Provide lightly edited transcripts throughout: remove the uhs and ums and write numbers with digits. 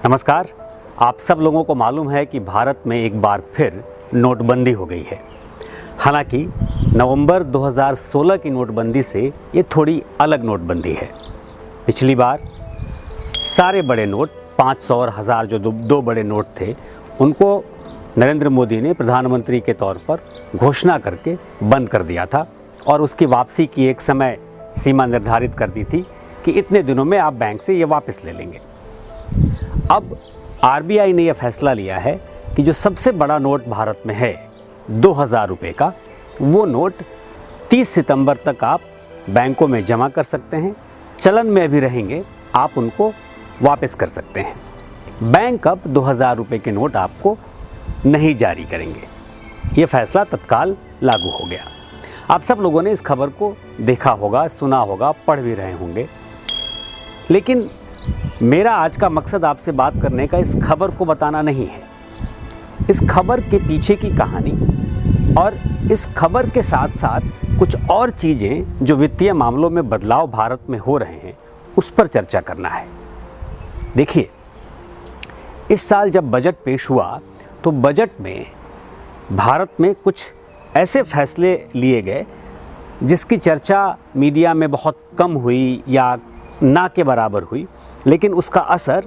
नमस्कार। आप सब लोगों को मालूम है कि भारत में एक बार फिर नोटबंदी हो गई है। हालांकि नवंबर 2016 की नोटबंदी से ये थोड़ी अलग नोटबंदी है। पिछली बार सारे बड़े नोट 500 और 1000 जो दो बड़े नोट थे उनको नरेंद्र मोदी ने प्रधानमंत्री के तौर पर घोषणा करके बंद कर दिया था और उसकी वापसी की एक समय सीमा निर्धारित कर दी थी कि इतने दिनों में आप बैंक से ये वापस ले लेंगे। अब आरबीआई ने यह फैसला लिया है कि जो सबसे बड़ा नोट भारत में है 2000 रुपये का, वो नोट 30 सितंबर तक आप बैंकों में जमा कर सकते हैं। चलन में भी रहेंगे, आप उनको वापस कर सकते हैं। बैंक अब 2000 रुपये के नोट आपको नहीं जारी करेंगे। ये फैसला तत्काल लागू हो गया। आप सब लोगों ने इस खबर को देखा होगा, सुना होगा, पढ़ भी रहे होंगे। लेकिन मेरा आज का मकसद आपसे बात करने का इस खबर को बताना नहीं है। इस खबर के पीछे की कहानी और इस खबर के साथ साथ कुछ और चीज़ें जो वित्तीय मामलों में बदलाव भारत में हो रहे हैं उस पर चर्चा करना है। देखिए, इस साल जब बजट पेश हुआ तो बजट में भारत में कुछ ऐसे फैसले लिए गए जिसकी चर्चा मीडिया में बहुत कम हुई या ना के बराबर हुई, लेकिन उसका असर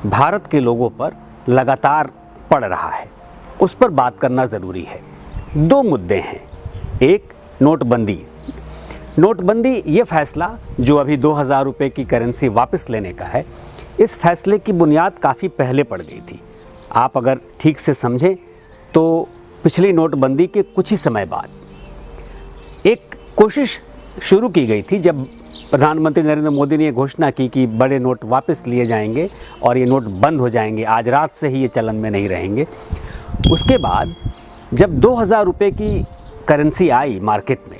भारत के लोगों पर लगातार पड़ रहा है। उस पर बात करना ज़रूरी है। दो मुद्दे हैं। एक, नोटबंदी। नोटबंदी ये फैसला जो अभी 2000 रुपये की करेंसी वापस लेने का है, इस फैसले की बुनियाद काफ़ी पहले पड़ गई थी। आप अगर ठीक से समझें तो पिछली नोटबंदी के कुछ ही समय बाद एक कोशिश शुरू की गई थी जब प्रधानमंत्री नरेंद्र मोदी ने ये घोषणा की कि बड़े नोट वापस लिए जाएंगे और ये नोट बंद हो जाएंगे, आज रात से ही ये चलन में नहीं रहेंगे। उसके बाद जब 2000 रुपये की करेंसी आई मार्केट में,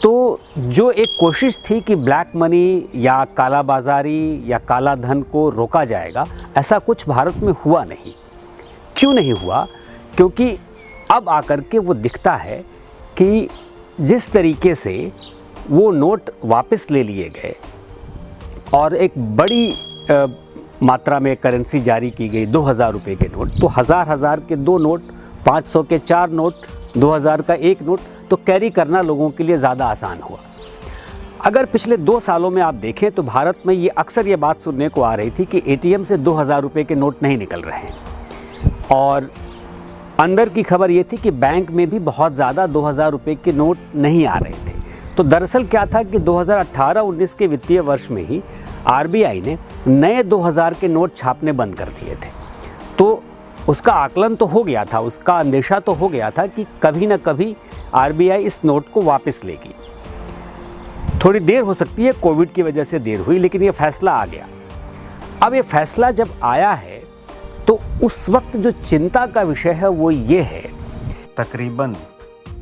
तो जो एक कोशिश थी कि ब्लैक मनी या काला बाजारी या काला धन को रोका जाएगा, ऐसा कुछ भारत में हुआ नहीं। क्यों नहीं हुआ? क्योंकि अब आकर के वो दिखता है कि जिस तरीके से वो नोट वापस ले लिए गए और एक बड़ी मात्रा में करेंसी जारी की गई 2000 रुपये के नोट, तो हज़ार के दो नोट, 500 के 4 नोट, 2000 का एक नोट, तो कैरी करना लोगों के लिए ज़्यादा आसान हुआ। अगर पिछले 2 सालों में आप देखें तो भारत में ये अक्सर ये बात सुनने को आ रही थी कि एटीएम से 2000 रुपये के नोट नहीं निकल रहे हैं, और अंदर की खबर ये थी कि बैंक में भी बहुत ज़्यादा 2000 रुपये के नोट नहीं आ रहे थे। तो दरअसल क्या था कि 2018-19 के वित्तीय वर्ष में ही आरबीआई ने नए 2000 के नोट छापने बंद कर दिए थे। तो उसका आकलन तो हो गया था, उसका अंदेशा तो हो गया था कि कभी ना कभी आरबीआई इस नोट को वापस लेगी। थोड़ी देर हो सकती है, कोविड की वजह से देर हुई, लेकिन ये फैसला आ गया। अब ये फैसला जब आया है तो उस वक्त जो चिंता का विषय है वो ये है, तकरीबन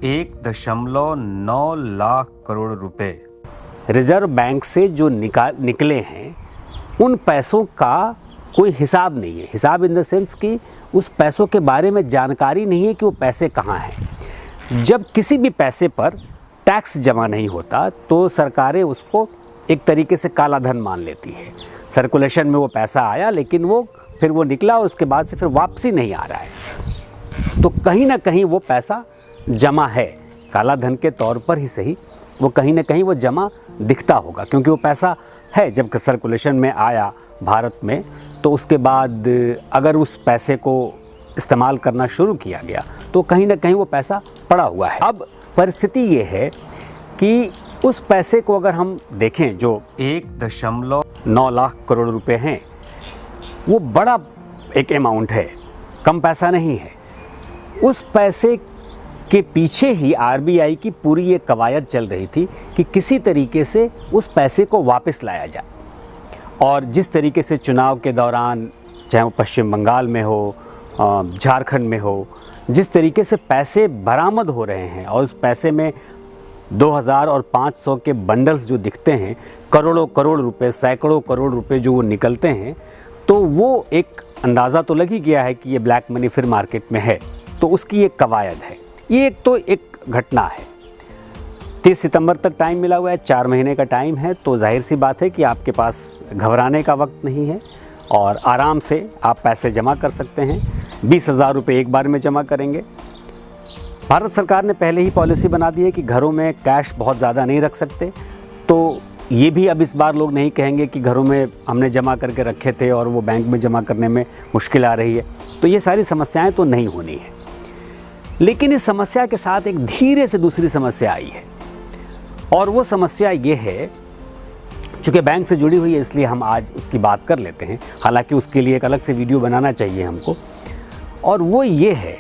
1.9 लाख करोड़ रुपए रिजर्व बैंक से जो निकले हैं, उन पैसों का कोई हिसाब नहीं है। हिसाब इन द सेंस कि उस पैसों के बारे में जानकारी नहीं है कि वो पैसे कहाँ हैं। जब किसी भी पैसे पर टैक्स जमा नहीं होता तो सरकारें उसको एक तरीके से काला धन मान लेती है। सर्कुलेशन में वो पैसा आया, लेकिन फिर वो निकला और उसके बाद से फिर वापसी नहीं आ रहा है। तो कहीं ना कहीं वो पैसा जमा है, काला धन के तौर पर ही सही, वो कहीं ना कहीं वो जमा दिखता होगा, क्योंकि वो पैसा है। जब सर्कुलेशन में आया भारत में तो उसके बाद अगर उस पैसे को इस्तेमाल करना शुरू किया गया तो कहीं ना कहीं वो पैसा पड़ा हुआ है। अब परिस्थिति ये है कि उस पैसे को अगर हम देखें जो 1.9 लाख करोड़ रुपए हैं, वो बड़ा एक अमाउंट है, कम पैसा नहीं है। उस पैसे के पीछे ही आरबीआई की पूरी ये कवायद चल रही थी कि किसी तरीके से उस पैसे को वापस लाया जाए। और जिस तरीके से चुनाव के दौरान, चाहे वो पश्चिम बंगाल में हो, झारखंड में हो, जिस तरीके से पैसे बरामद हो रहे हैं और उस पैसे में 2000 और 500 के बंडल्स जो दिखते हैं, करोड़ों करोड़ रुपए, सैकड़ों करोड़ रुपए जो वो निकलते हैं, तो वो एक अंदाज़ा तो लग ही गया है कि ये ब्लैक मनी फिर मार्केट में है। तो उसकी एक कवायद है। ये एक घटना है। 30 सितंबर तक टाइम मिला हुआ है, 4 महीने का टाइम है, तो जाहिर सी बात है कि आपके पास घबराने का वक्त नहीं है और आराम से आप पैसे जमा कर सकते हैं। 20,000 रुपये एक बार में जमा करेंगे। भारत सरकार ने पहले ही पॉलिसी बना दी है कि घरों में कैश बहुत ज़्यादा नहीं रख सकते, तो ये भी अब इस बार लोग नहीं कहेंगे कि घरों में हमने जमा करके रखे थे और वो बैंक में जमा करने में मुश्किल आ रही है। तो ये सारी समस्याएं तो नहीं होनी है। लेकिन इस समस्या के साथ एक धीरे से दूसरी समस्या आई है, और वो समस्या ये है, चूँकि बैंक से जुड़ी हुई है इसलिए हम आज उसकी बात कर लेते हैं, हालांकि उसके लिए एक अलग से वीडियो बनाना चाहिए हमको। और वो ये है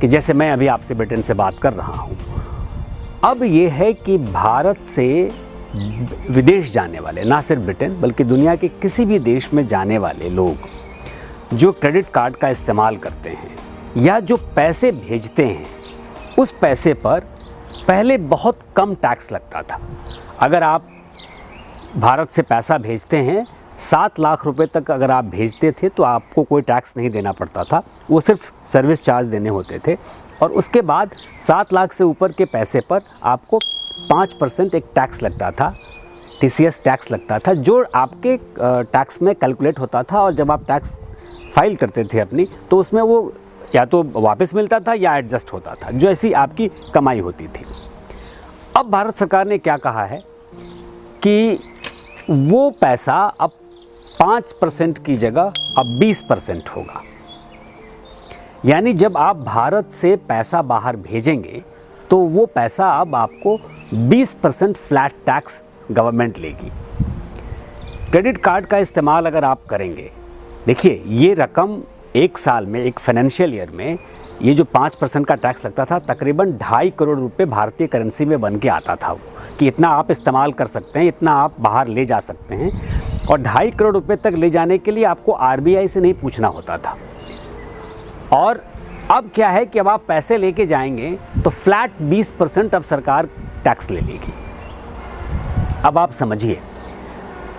कि जैसे मैं अभी आपसे ब्रिटेन से बात कर रहा हूँ, अब ये है कि भारत से विदेश जाने वाले, ना सिर्फ ब्रिटेन बल्कि दुनिया के किसी भी देश में जाने वाले लोग जो क्रेडिट कार्ड का इस्तेमाल करते हैं या जो पैसे भेजते हैं, उस पैसे पर पहले बहुत कम टैक्स लगता था। अगर आप भारत से पैसा भेजते हैं, 7 लाख रुपए तक अगर आप भेजते थे तो आपको कोई टैक्स नहीं देना पड़ता था, वो सिर्फ सर्विस चार्ज देने होते थे। और उसके बाद 7 लाख से ऊपर के पैसे पर आपको 5% एक टैक्स लगता था, TCS टैक्स लगता था, जो आपके टैक्स में कैलकुलेट होता था। और जब आप टैक्स फाइल करते थे अपनी, तो उसमें वो या तो वापस मिलता था या एडजस्ट होता था, जो ऐसी आपकी कमाई होती थी। अब भारत सरकार ने क्या कहा है कि वो पैसा अब 5% की जगह अब 20% होगा। यानी जब आप भारत से पैसा बाहर भेजेंगे तो वो पैसा अब आपको 20% फ्लैट टैक्स गवर्नमेंट लेगी। क्रेडिट कार्ड का इस्तेमाल अगर आप करेंगे, देखिए ये रकम एक साल में, एक फाइनेंशियल ईयर में, ये जो 5% का टैक्स लगता था, तकरीबन 2.5 करोड़ रुपए भारतीय करेंसी में बन के आता था वो, कि इतना आप इस्तेमाल कर सकते हैं, इतना आप बाहर ले जा सकते हैं। और 2.5 करोड़ रुपए तक ले जाने के लिए आपको RBI से नहीं पूछना होता था। और अब क्या है कि अब आप पैसे लेके जाएंगे तो फ्लैट 20% अब सरकार टैक्स ले लेगी। अब आप समझिए,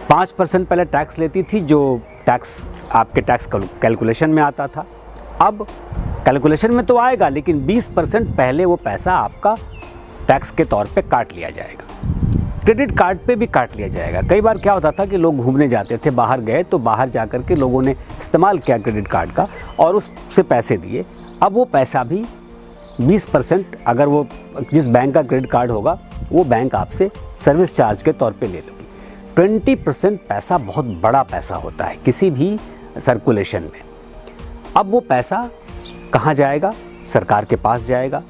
5% पहले टैक्स लेती थी, जो टैक्स आपके टैक्स कैलकुलेशन में आता था। अब कैलकुलेशन में तो आएगा, लेकिन 20% पहले वो पैसा आपका टैक्स के तौर पे काट लिया जाएगा। क्रेडिट कार्ड पे भी काट लिया जाएगा। कई बार क्या होता था कि लोग घूमने जाते थे, बाहर गए तो बाहर जा कर के लोगों ने इस्तेमाल किया क्रेडिट कार्ड का और उससे पैसे दिए। अब वो पैसा भी 20%, अगर वो जिस बैंक का क्रेडिट कार्ड होगा वो बैंक आपसे सर्विस चार्ज के तौर पे ले लेगी। 20% पैसा बहुत बड़ा पैसा होता है किसी भी सर्कुलेशन में। अब वो पैसा कहाँ जाएगा? सरकार के पास जाएगा।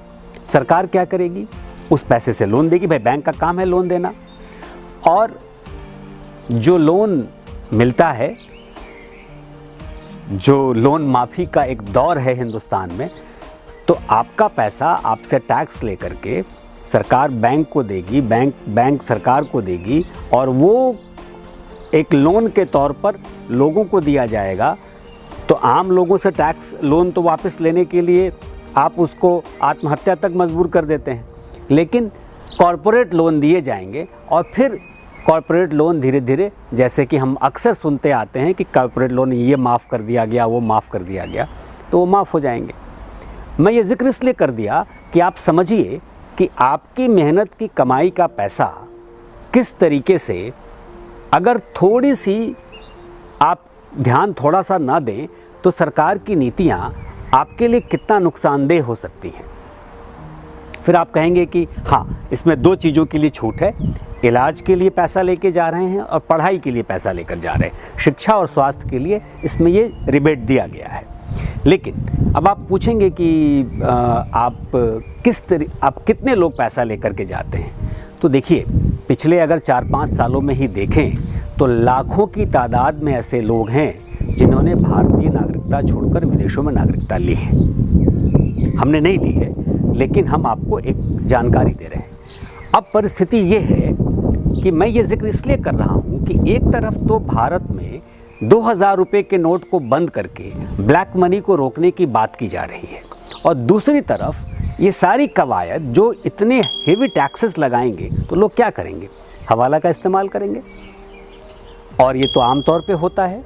सरकार क्या करेगी? उस पैसे से लोन देगी। भाई बैंक का काम है लोन देना, और जो लोन मिलता है, जो लोन माफ़ी का एक दौर है हिंदुस्तान में, तो आपका पैसा आपसे टैक्स लेकर के सरकार बैंक को देगी, बैंक सरकार को देगी, और वो एक लोन के तौर पर लोगों को दिया जाएगा। तो आम लोगों से टैक्स लोन तो वापस लेने के लिए आप उसको आत्महत्या तक मजबूर कर देते हैं, लेकिन कॉरपोरेट लोन दिए जाएंगे और फिर कॉरपोरेट लोन धीरे धीरे, जैसे कि हम अक्सर सुनते आते हैं कि कॉरपोरेट लोन ये माफ़ कर दिया गया, वो माफ़ कर दिया गया, तो वो माफ़ हो जाएंगे। मैं ये जिक्र इसलिए कर दिया कि आप समझिए कि आपकी मेहनत की कमाई का पैसा किस तरीके से, अगर थोड़ी सी आप ध्यान थोड़ा सा ना दें तो सरकार की नीतियाँ आपके लिए कितना नुकसानदेह हो सकती हैं। फिर आप कहेंगे कि हाँ, इसमें 2 चीज़ों के लिए छूट है, इलाज के लिए पैसा लेके जा रहे हैं और पढ़ाई के लिए पैसा लेकर जा रहे हैं। शिक्षा और स्वास्थ्य के लिए इसमें ये रिबेट दिया गया है। लेकिन अब आप पूछेंगे कि आप कितने लोग पैसा लेकर के जाते हैं? तो देखिए, पिछले अगर 4-5 सालों में ही देखें तो लाखों की तादाद में ऐसे लोग हैं जिन्होंने भारतीय नागरिकता छोड़कर विदेशों में नागरिकता ली है। हमने नहीं ली है, लेकिन हम आपको एक जानकारी दे रहे हैं। अब परिस्थिति ये है कि मैं ये जिक्र इसलिए कर रहा हूँ कि एक तरफ तो भारत में 2000 रुपये के नोट को बंद करके ब्लैक मनी को रोकने की बात की जा रही है, और दूसरी तरफ ये सारी कवायद जो इतने हेवी टैक्सेस लगाएंगे तो लोग क्या करेंगे? हवाला का इस्तेमाल करेंगे, और ये तो आमतौर पे होता है।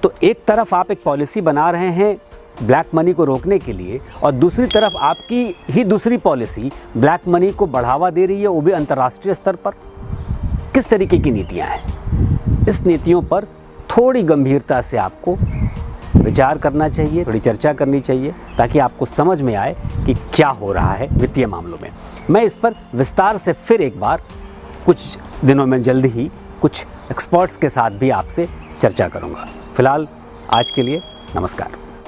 तो एक तरफ आप एक पॉलिसी बना रहे हैं ब्लैक मनी को रोकने के लिए, और दूसरी तरफ आपकी ही दूसरी पॉलिसी ब्लैक मनी को बढ़ावा दे रही है, वो भी अंतर्राष्ट्रीय स्तर पर। किस तरीके की नीतियां हैं? इस नीतियों पर थोड़ी गंभीरता से आपको विचार करना चाहिए, थोड़ी चर्चा करनी चाहिए, ताकि आपको समझ में आए कि क्या हो रहा है वित्तीय मामलों में। मैं इस पर विस्तार से फिर एक बार कुछ दिनों में जल्दी ही कुछ एक्सपर्ट्स के साथ भी आपसे चर्चा करूंगा। फिलहाल आज के लिए नमस्कार।